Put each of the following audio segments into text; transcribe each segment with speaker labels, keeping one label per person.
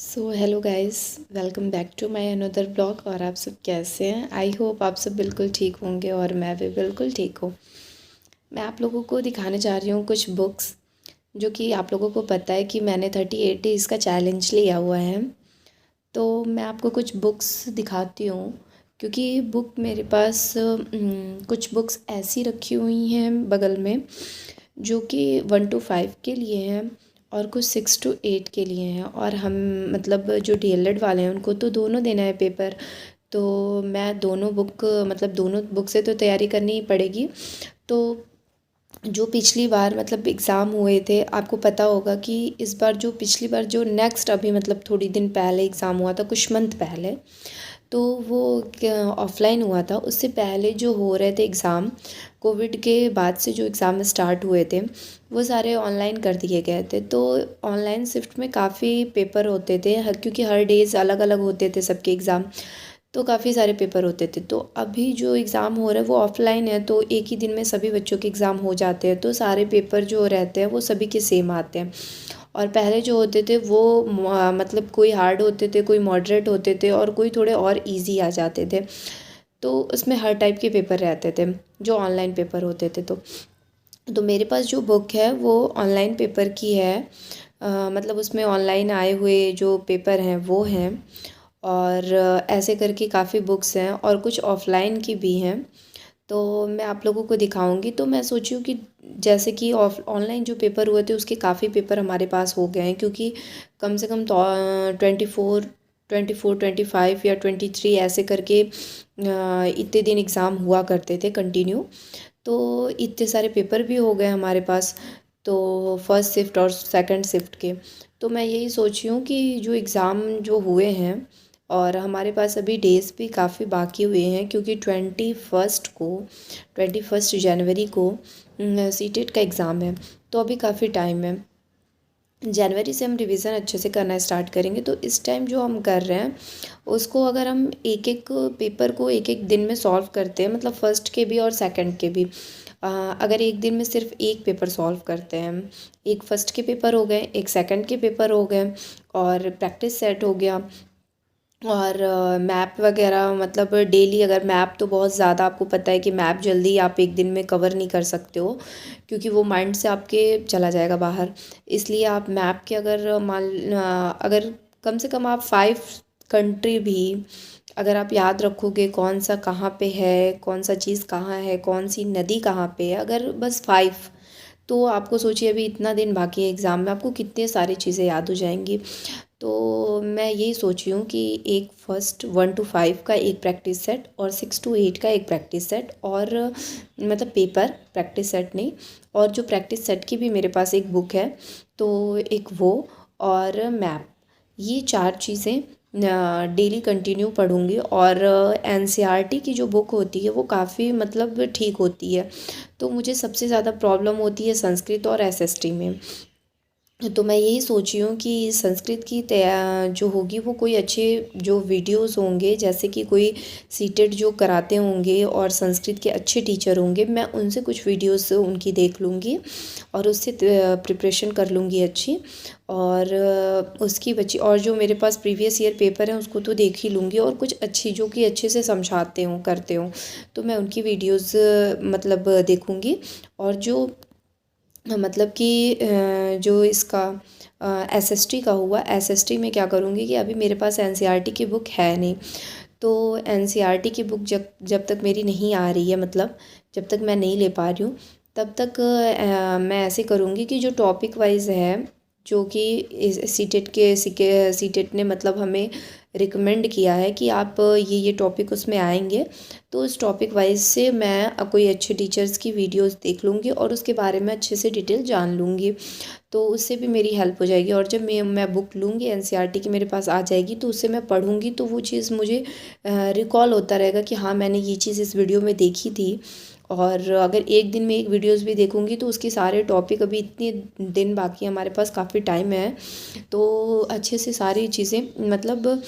Speaker 1: Hello guys, welcome back to my another blog. और आप सब कैसे हैं? आई होप आप सब बिल्कुल ठीक होंगे और मैं भी बिल्कुल ठीक हूँ। मैं आप लोगों को दिखाने जा रही हूँ कुछ बुक्स, जो कि आप लोगों को पता है कि मैंने 38 डेज़ का चैलेंज लिया हुआ है। तो मैं आपको कुछ बुक्स दिखाती हूँ, क्योंकि बुक मेरे पास कुछ बुक्स ऐसी रखी हुई हैं बगल में, जो कि 1 to 5 के लिए हैं और कुछ 6 to 8 के लिए हैं। और हम मतलब जो DL ED वाले हैं उनको तो दोनों देना है पेपर। तो मैं दोनों बुक मतलब दोनों बुक से तो तैयारी करनी ही पड़ेगी। तो जो पिछली बार मतलब एग्ज़ाम हुए थे, आपको पता होगा कि इस बार जो पिछली बार जो नेक्स्ट अभी मतलब थोड़ी दिन पहले एग्ज़ाम हुआ था, कुछ मंथ पहले, तो वो ऑफलाइन हुआ था। उससे पहले जो हो रहे थे एग्ज़ाम, कोविड के बाद से जो एग्ज़ाम स्टार्ट हुए थे वो सारे ऑनलाइन कर दिए गए थे। तो ऑनलाइन शिफ्ट में काफ़ी पेपर होते थे, क्योंकि हर डेज़ अलग अलग होते थे सबके एग्ज़ाम। तो काफ़ी सारे पेपर होते थे। तो अभी जो एग्ज़ाम हो रहा है वो ऑफलाइन है, तो एक ही दिन में सभी बच्चों के एग्ज़ाम हो जाते हैं। तो सारे पेपर जो रहते हैं वो सभी के सेम आते हैं। और पहले जो होते थे वो मतलब कोई हार्ड होते थे, कोई मॉडरेट होते थे और कोई थोड़े और इजी आ जाते थे। तो उसमें हर टाइप के पेपर रहते थे जो ऑनलाइन पेपर होते थे। तो मेरे पास जो बुक है वो ऑनलाइन पेपर की है। मतलब उसमें ऑनलाइन आए हुए जो पेपर हैं वो हैं। और ऐसे करके काफ़ी बुक्स हैं और कुछ ऑफ़लाइन की भी हैं। तो मैं आप लोगों को दिखाऊंगी। तो मैं सोची हूँ कि जैसे कि ऑफ ऑनलाइन जो पेपर हुए थे उसके काफ़ी पेपर हमारे पास हो गए हैं, क्योंकि कम से कम तो 24 25 या 23 ऐसे करके इतने दिन एग्ज़ाम हुआ करते थे कंटिन्यू। तो इतने सारे पेपर भी हो गए हमारे पास, तो फर्स्ट शिफ्ट और सेकंड शिफ्ट के। तो मैं यही सोची हूँ कि जो एग्ज़ाम जो हुए हैं, और हमारे पास अभी डेज़ भी काफ़ी बाकी हुए हैं, क्योंकि 21 जनवरी को सीटेट का एग्ज़ाम है। तो अभी काफ़ी टाइम है। जनवरी से हम रिवीजन अच्छे से करना स्टार्ट करेंगे। तो इस टाइम जो हम कर रहे हैं उसको अगर हम एक एक पेपर को एक एक दिन में सॉल्व करते हैं, मतलब फर्स्ट के भी और सेकंड के भी, अगर एक दिन में सिर्फ एक पेपर सॉल्व करते हैं, एक फर्स्ट के पेपर हो गए, एक सेकंड के पेपर हो गए, और प्रैक्टिस सेट हो गया, और मैप वगैरह मतलब डेली, अगर मैप तो बहुत ज़्यादा आपको पता है कि मैप जल्दी आप एक दिन में कवर नहीं कर सकते हो, क्योंकि वो माइंड से आपके चला जाएगा बाहर। इसलिए आप मैप के अगर कम से कम आप 5 कंट्री भी अगर आप याद रखोगे, कौन सा कहाँ पे है, कौन सा चीज़ कहाँ है, कौन सी नदी कहाँ पे है, अगर बस 5, तो आपको सोचिए अभी इतना दिन बाकी है एग्ज़ाम में, आपको कितनी सारी चीज़ें याद हो जाएंगी। तो मैं यही सोची हूँ कि एक फर्स्ट 1 to 5 का एक प्रैक्टिस सेट और 6 to 8 का एक प्रैक्टिस सेट, और मतलब पेपर प्रैक्टिस सेट नहीं, और जो प्रैक्टिस सेट की भी मेरे पास एक बुक है, तो एक वो, और मैप, ये 4 चीज़ें डेली कंटिन्यू पढ़ूँगी। और NCERT की जो बुक होती है वो काफ़ी मतलब ठीक होती है। तो मुझे सबसे ज़्यादा प्रॉब्लम होती है संस्कृत और SST में। तो मैं यही सोची हूँ कि संस्कृत की जो होगी वो कोई अच्छे जो वीडियोस होंगे, जैसे कि कोई सीटेट जो कराते होंगे और संस्कृत के अच्छे टीचर होंगे, मैं उनसे कुछ वीडियोस उनकी देख लूँगी और उससे प्रिपरेशन कर लूँगी अच्छी। और उसकी बच्ची, और जो मेरे पास प्रीवियस ईयर पेपर हैं उसको तो देख ही लूँगी, और कुछ अच्छी जो कि अच्छे से समझाते हों करते हों, तो मैं उनकी वीडियोस मतलब देखूँगी। और जो मतलब कि जो इसका SST का हुआ, SST में क्या करूँगी कि अभी मेरे पास NCERT की बुक है नहीं। तो NCERT की बुक जब जब तक मेरी नहीं आ रही है, मतलब जब तक मैं नहीं ले पा रही हूँ, तब तक मैं ऐसे करूँगी कि जो टॉपिक वाइज है, जो कि सीटेट ने मतलब हमें रिकमेंड किया है कि आप ये टॉपिक उसमें आएंगे, तो उस टॉपिक वाइज से मैं कोई अच्छे टीचर्स की वीडियोस देख लूँगी और उसके बारे में अच्छे से डिटेल जान लूँगी। तो उससे भी मेरी हेल्प हो जाएगी। और जब मैं बुक लूँगी NCERT की मेरे पास आ जाएगी, तो उससे मैं पढ़ूँगी तो वो चीज़ मुझे रिकॉल होता रहेगा कि हाँ मैंने ये चीज़ इस वीडियो में देखी थी। और अगर एक दिन में एक वीडियोस भी देखूँगी तो उसके सारे टॉपिक, अभी इतने दिन बाकी हमारे पास, काफ़ी टाइम है, तो अच्छे से सारी चीज़ें मतलब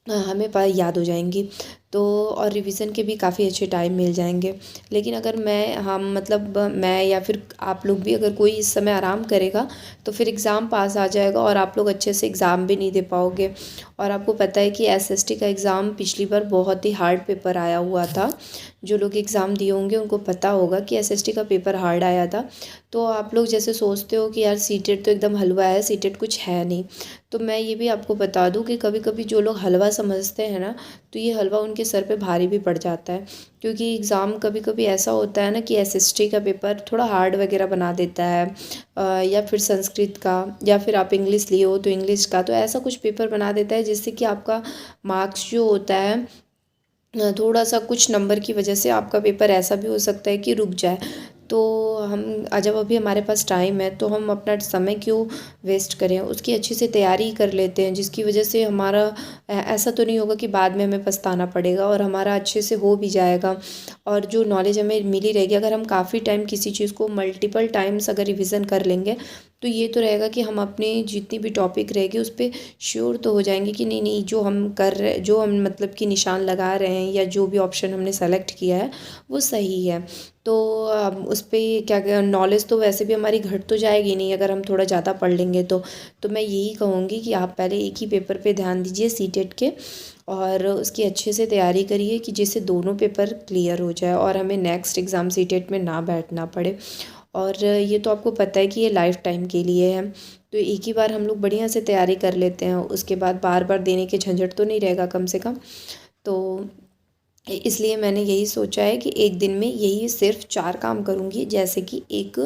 Speaker 1: हमें याद हो जाएंगी। तो और रिवीजन के भी काफ़ी अच्छे टाइम मिल जाएंगे। लेकिन अगर मैं या फिर आप लोग भी अगर कोई इस समय आराम करेगा तो फिर एग्ज़ाम पास आ जाएगा और आप लोग अच्छे से एग्ज़ाम भी नहीं दे पाओगे। और आपको पता है कि एसएसटी का एग्ज़ाम पिछली बार बहुत ही हार्ड पेपर आया हुआ था। जो लोग एग्ज़ाम दिए होंगे उनको पता होगा कि एसएसटी का पेपर हार्ड आया था। तो आप लोग जैसे सोचते हो कि यार सीटेट तो एकदम हलवा है, सीटेट कुछ है नहीं। तो मैं ये भी आपको बता दूं कि कभी कभी जो लोग हलवा समझते हैं ना, तो ये हलवा उनके सर पे भारी भी पड़ जाता है। क्योंकि एग्ज़ाम कभी कभी ऐसा होता है ना कि एसएसटी का पेपर थोड़ा हार्ड वगैरह बना देता है, या फिर संस्कृत का, या फिर आप इंग्लिश लिए हो तो इंग्लिश का, तो ऐसा कुछ पेपर बना देता है जिससे कि आपका मार्क्स जो होता है थोड़ा सा कुछ नंबर की वजह से आपका पेपर ऐसा भी हो सकता है कि रुक जाए। तो हम जब अभी हमारे पास टाइम है तो हम अपना समय क्यों वेस्ट करें, उसकी अच्छी से तैयारी कर लेते हैं, जिसकी वजह से हमारा ऐसा तो नहीं होगा कि बाद में हमें पछताना पड़ेगा, और हमारा अच्छे से हो भी जाएगा। और जो नॉलेज हमें मिली रहेगी, अगर हम काफ़ी टाइम किसी चीज़ को मल्टीपल टाइम्स अगर रिविज़न कर लेंगे तो ये तो रहेगा कि हम अपनी जितनी भी टॉपिक रहेगी उस पर श्योर तो हो जाएंगे कि नहीं नहीं, जो हम कर रहे, जो हम मतलब कि निशान लगा रहे हैं या जो भी ऑप्शन हमने सेलेक्ट किया है वो सही है। तो उस पर क्या क्या नॉलेज तो वैसे भी हमारी घट तो जाएगी नहीं अगर हम थोड़ा ज़्यादा पढ़ लेंगे तो मैं यही कहूँगी कि आप पहले एक ही पेपर पे ध्यान दीजिए सीटेट के, और उसकी अच्छे से तैयारी करिए कि जिससे दोनों पेपर क्लियर हो जाए और हमें नेक्स्ट एग्ज़ाम सीटेट में ना बैठना पड़े। और ये तो आपको पता है कि ये लाइफ टाइम के लिए है। तो एक ही बार हम लोग बढ़िया से तैयारी कर लेते हैं, उसके बाद बार बार देने के झंझट तो नहीं रहेगा कम से कम। तो इसलिए मैंने यही सोचा है कि एक दिन में यही सिर्फ 4 काम करूँगी, जैसे कि एक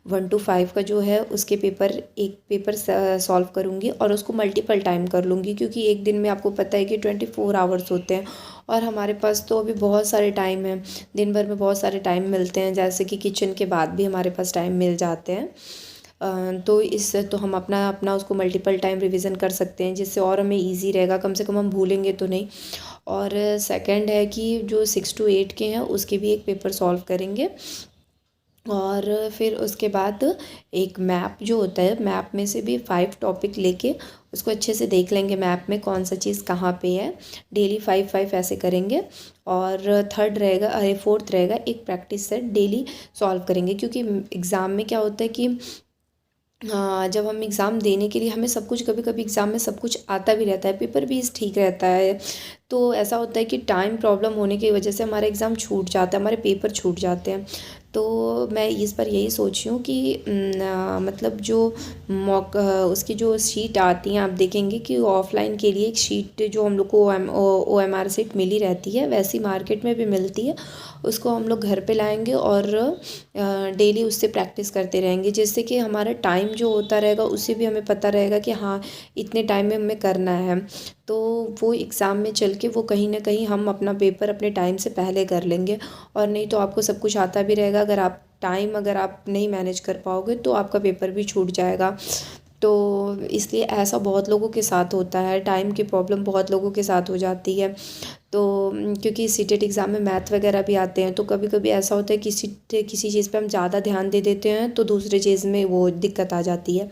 Speaker 1: 1 to 5 का जो है उसके पेपर, एक पेपर सॉल्व करूँगी और उसको मल्टीपल टाइम कर लूँगी, क्योंकि एक दिन में आपको पता है कि 24 आवर्स होते हैं और हमारे पास तो अभी बहुत सारे टाइम हैं, दिन भर में बहुत सारे टाइम मिलते हैं, जैसे कि किचन के बाद भी हमारे पास टाइम मिल जाते हैं। तो इससे तो हम अपना अपना उसको मल्टीपल टाइम रिवीजन कर सकते हैं, जिससे और हमें इजी रहेगा, कम से कम हम भूलेंगे तो नहीं। और सेकंड है कि जो 6 to 8 के हैं उसके भी एक पेपर सॉल्व करेंगे। और फिर उसके बाद एक मैप जो होता है, मैप में से भी 5 टॉपिक लेके उसको अच्छे से देख लेंगे, मैप में कौन सा चीज़ कहाँ पे है। डेली 5 ऐसे करेंगे। और थर्ड रहेगा, अरे फोर्थ रहेगा, एक प्रैक्टिस सेट डेली सॉल्व करेंगे, क्योंकि एग्ज़ाम में क्या होता है कि हाँ, जब हम एग्ज़ाम देने के लिए हमें सब कुछ, कभी कभी एग्ज़ाम में सब कुछ आता भी रहता है, पेपर भी ठीक रहता है, तो ऐसा होता है कि टाइम प्रॉब्लम होने की वजह से हमारा एग्ज़ाम छूट जाता है, हमारे पेपर छूट जाते हैं। तो मैं इस बार यही सोच रही हूँ कि मतलब जो उसकी जो शीट आती हैं, आप देखेंगे कि ऑफ़लाइन के लिए एक शीट जो हम लोग को OMR शीट मिली रहती है, वैसी मार्केट में भी मिलती है, उसको हम लोग घर पे लाएंगे और डेली उससे प्रैक्टिस करते रहेंगे, जिससे कि हमारा टाइम जो होता रहेगा उससे भी हमें पता रहेगा कि हाँ इतने टाइम में हमें करना है। तो वो एग्ज़ाम में चल के वो कहीं ना कहीं हम अपना पेपर अपने टाइम से पहले कर लेंगे। और नहीं तो आपको सब कुछ आता भी रहेगा, अगर आप नहीं मैनेज कर पाओगे तो आपका पेपर भी छूट जाएगा। तो इसलिए ऐसा बहुत लोगों के साथ होता है, टाइम की प्रॉब्लम बहुत लोगों के साथ हो जाती है। तो क्योंकि सीटेट एग्ज़ाम में मैथ वगैरह भी आते हैं, तो कभी कभी ऐसा होता है किसी चीज़ पे हम ज़्यादा ध्यान दे देते हैं तो दूसरे चीज़ में वो दिक्कत आ जाती है।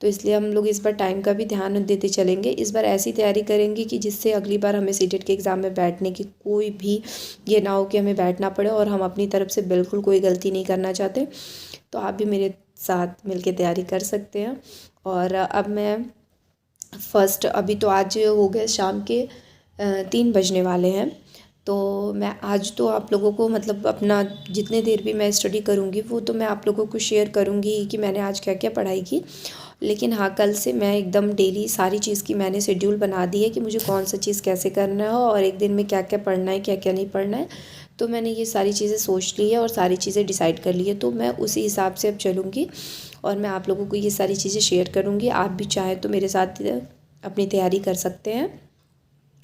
Speaker 1: तो इसलिए हम लोग इस बार टाइम का भी ध्यान देते चलेंगे, इस बार ऐसी तैयारी करेंगे कि जिससे अगली बार हमें सीटेट के एग्ज़ाम में बैठने की कोई भी ये ना हो कि हमें बैठना पड़े, और हम अपनी तरफ से बिल्कुल कोई गलती नहीं करना चाहते। तो आप भी मेरे साथ मिलके तैयारी कर सकते हैं। और अब मैं फर्स्ट, अभी तो आज हो गए शाम के 3 बजने वाले हैं, तो मैं आज तो आप लोगों को मतलब अपना जितने देर भी मैं स्टडी करूँगी वो तो मैं आप लोगों को शेयर करूँगी कि मैंने आज क्या क्या पढ़ाई की। लेकिन हाँ, कल से मैं एकदम डेली सारी चीज़ की मैंने शेड्यूल बना दी है कि मुझे कौन सा चीज़ कैसे करना है और एक दिन में क्या क्या पढ़ना है क्या क्या नहीं पढ़ना है। तो मैंने ये सारी चीज़ें सोच ली है और सारी चीज़ें डिसाइड कर ली है, तो मैं उसी हिसाब से अब चलूँगी और मैं आप लोगों को ये सारी चीज़ें शेयर करूँगी। आप भी चाहें तो मेरे साथ अपनी तैयारी कर सकते हैं।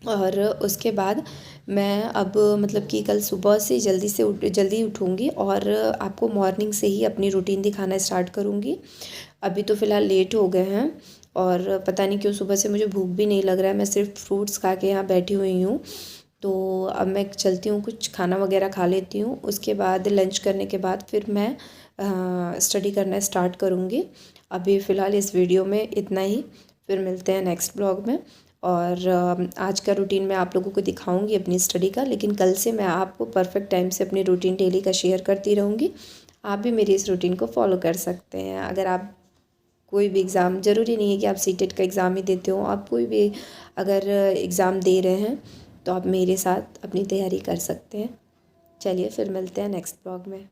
Speaker 1: और उसके बाद मैं अब मतलब कि कल सुबह से जल्दी उठूँगी और आपको मॉर्निंग से ही अपनी रूटीन दिखाना स्टार्ट करूँगी। अभी तो फ़िलहाल लेट हो गए हैं और पता नहीं क्यों सुबह से मुझे भूख भी नहीं लग रहा है, मैं सिर्फ फ्रूट्स खा के यहाँ बैठी हुई हूँ। तो अब मैं चलती हूँ, कुछ खाना वगैरह खा लेती हूँ, उसके बाद लंच करने के बाद फिर मैं स्टडी करना स्टार्ट करूँगी। अभी फ़िलहाल इस वीडियो में इतना ही, फिर मिलते हैं नेक्स्ट ब्लॉग में। और आज का रूटीन मैं आप लोगों को दिखाऊंगी अपनी स्टडी का, लेकिन कल से मैं आपको परफेक्ट टाइम से अपनी रूटीन डेली का शेयर करती रहूँगी। आप भी मेरी इस रूटीन को फॉलो कर सकते हैं। अगर आप कोई भी एग्ज़ाम, ज़रूरी नहीं है कि आप सीटेट का एग्ज़ाम ही देते हो, आप कोई भी अगर एग्ज़ाम दे रहे हैं तो आप मेरे साथ अपनी तैयारी कर सकते हैं। चलिए फिर मिलते हैं नेक्स्ट ब्लॉग में।